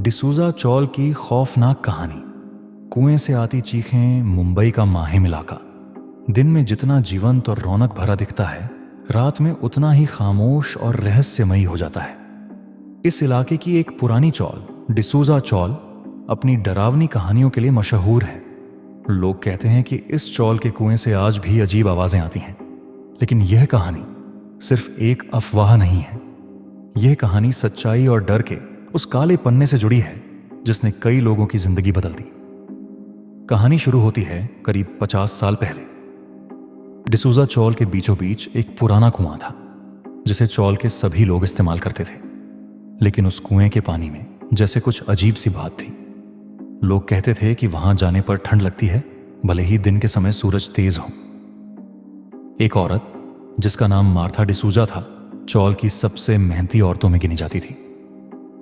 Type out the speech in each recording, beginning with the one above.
डिसूजा चौल की खौफनाक कहानी। कुएं से आती चीखें, मुंबई का माहिम इलाका। दिन में जितना जीवंत और रौनक भरा दिखता है, रात में उतना ही खामोश और रहस्यमयी हो जाता है। इस इलाके की एक पुरानी चौल, डिसूजा चौल, अपनी डरावनी कहानियों के लिए मशहूर है। लोग कहते हैं कि इस चौल के कुएं से आज भी अजीब आवाजें आती हैं। लेकिन यह कहानी सिर्फ एक अफवाह नहीं है। यह कहानी सच्चाई और डर के उस काले पन्ने से जुड़ी है जिसने कई लोगों की जिंदगी बदल दी। कहानी शुरू होती है करीब 50 साल पहले। डिसूजा चौल के बीचों बीच एक पुराना कुआं था जिसे चौल के सभी लोग इस्तेमाल करते थे। लेकिन उस कुएं के पानी में जैसे कुछ अजीब सी बात थी। लोग कहते थे कि वहां जाने पर ठंड लगती है, भले ही दिन के समय सूरज तेज हो। एक औरत जिसका नाम मार्था डिसूजा था, चौल की सबसे मेहनती औरतों में गिनी जाती थी।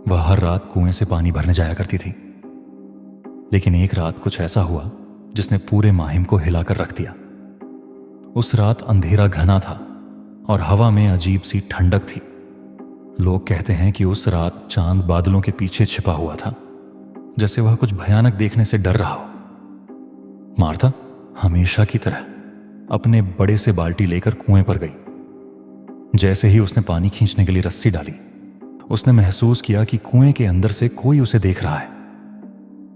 वह हर रात कुएं से पानी भरने जाया करती थी। लेकिन एक रात कुछ ऐसा हुआ जिसने पूरे माहिम को हिलाकर रख दिया। उस रात अंधेरा घना था और हवा में अजीब सी ठंडक थी। लोग कहते हैं कि उस रात चांद बादलों के पीछे छिपा हुआ था, जैसे वह कुछ भयानक देखने से डर रहा हो। मार्था हमेशा की तरह अपने बड़े से बाल्टी लेकर कुएं पर गई। जैसे ही उसने पानी खींचने के लिए रस्सी डाली, उसने महसूस किया कि कुएं के अंदर से कोई उसे देख रहा है।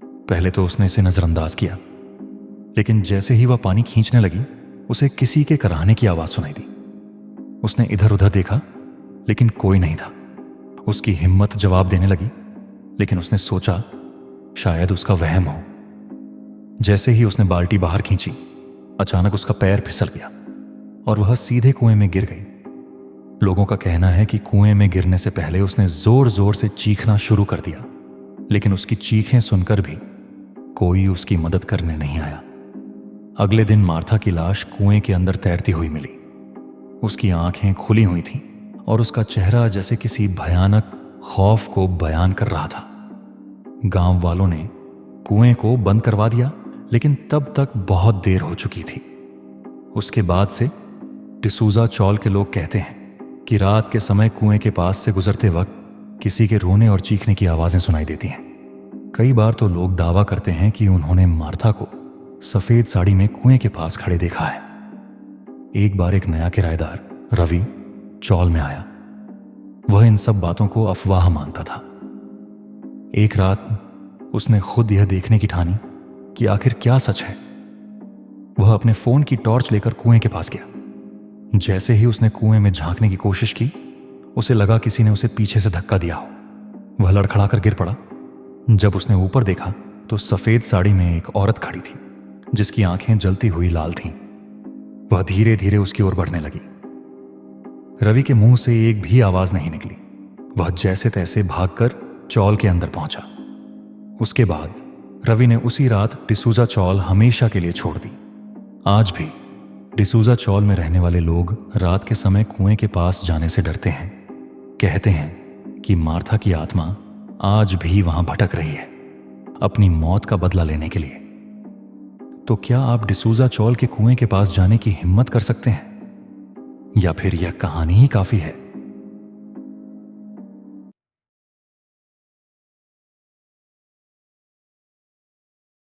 पहले तो उसने इसे नजरअंदाज किया, लेकिन जैसे ही वह पानी खींचने लगी, उसे किसी के कराहने की आवाज सुनाई दी। उसने इधर उधर देखा, लेकिन कोई नहीं था। उसकी हिम्मत जवाब देने लगी, लेकिन उसने सोचा शायद उसका वहम हो। जैसे ही उसने बाल्टी बाहर खींची, अचानक उसका पैर फिसल गया और वह सीधे कुएं में गिर गई। लोगों का कहना है कि कुएं में गिरने से पहले उसने जोर जोर से चीखना शुरू कर दिया, लेकिन उसकी चीखें सुनकर भी कोई उसकी मदद करने नहीं आया। अगले दिन मार्था की लाश कुएं के अंदर तैरती हुई मिली। उसकी आंखें खुली हुई थीं और उसका चेहरा जैसे किसी भयानक खौफ को बयान कर रहा था। गांव वालों ने कुएं को बंद करवा दिया, लेकिन तब तक बहुत देर हो चुकी थी। उसके बाद से डिसूजा चौल के लोग कहते हैं कि रात के समय कुएं के पास से गुजरते वक्त किसी के रोने और चीखने की आवाजें सुनाई देती हैं। कई बार तो लोग दावा करते हैं कि उन्होंने मार्था को सफेद साड़ी में कुएं के पास खड़े देखा है। एक बार एक नया किराएदार रवि चौल में आया। वह इन सब बातों को अफवाह मानता था। एक रात उसने खुद यह देखने की ठानी कि आखिर क्या सच है। वह अपने फोन की टॉर्च लेकर कुएं के पास गया। जैसे ही उसने कुएं में झांकने की कोशिश की, उसे लगा किसी ने उसे पीछे से धक्का दिया हो। वह लड़खड़ाकर गिर पड़ा। जब उसने ऊपर देखा तो सफेद साड़ी में एक औरत खड़ी थी जिसकी आंखें जलती हुई लाल थीं। वह धीरे धीरे उसकी ओर बढ़ने लगी। रवि के मुंह से एक भी आवाज नहीं निकली। वह जैसे तैसे भागकर चौल के अंदर पहुंचा। उसके बाद रवि ने उसी रात डिसूजा चौल हमेशा के लिए छोड़ दी। आज भी डिसूजा चौल में रहने वाले लोग रात के समय कुएं के पास जाने से डरते हैं। कहते हैं कि मार्था की आत्मा आज भी वहां भटक रही है, अपनी मौत का बदला लेने के लिए। तो क्या आप डिसूजा चौल के कुएं के पास जाने की हिम्मत कर सकते हैं, या फिर यह कहानी ही काफी है?